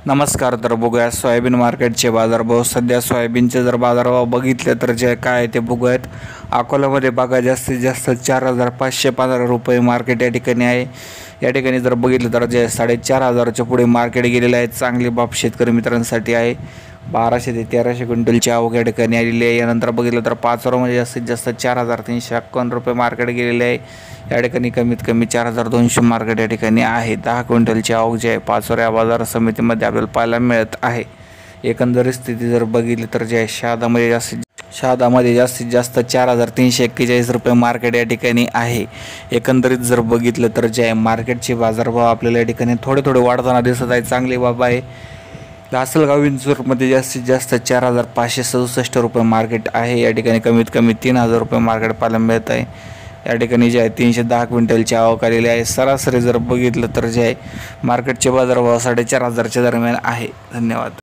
नमस्कार. तर बघूया सोयाबीन मार्केटचे बाजारभाव. सध्या सोयाबीनचे जर बाजारभाव बघितले तर जे काय ते बघूयात. अकोल्यामध्ये बघा जास्तीत जास्त 4,515 रुपये मार्केट या ठिकाणी आहे. या ठिकाणी जर बघितलं तर जे 4,500च्या पुढे मार्केट गेलेले आहे. चांगली बाब शेतकरी मित्रांसाठी आहे. 1200 ते 1300 क्विंटलची आवक या ठिकाणी आलेली आहे. यानंतर बघितलं तर पाचोरामध्ये जास्तीत जास्त 4,351 रुपये मार्केट गेलेले आहे. या ठिकाणी कमीत कमी 4,200 मार्केट या ठिकाणी आहे. 10 क्विंटलची आवक जी आहे पाचोरा बाजार समितीमध्ये आपल्याला पाहायला मिळत आहे. एकंदरीत स्थिती जर बघितली तर जे आहे शहादामध्ये जास्तीत जास्त 4,341 रुपये मार्केट या ठिकाणी आहे. एकंदरीत जर बघितलं तर जे आहे मार्केटचे बाजारभाव आपल्याला या ठिकाणी थोडे वाढताना दिसत आहे. चांगली बाब आहे. लासलगाव विंचूरमध्ये जास्तीत जास्त 4,567 रुपये मार्केट आहे. या ठिकाणी कमीत कमी 3,000 रुपये मार्केट पाहायला मिळत आहे. या ठिकाणी जे आहे 310 क्विंटलची आवक आलेली आहे. सरासरी जर बघितलं तर जे आहे मार्केटचे बाजारभाव 4,500च्या दरम्यान आहे. धन्यवाद.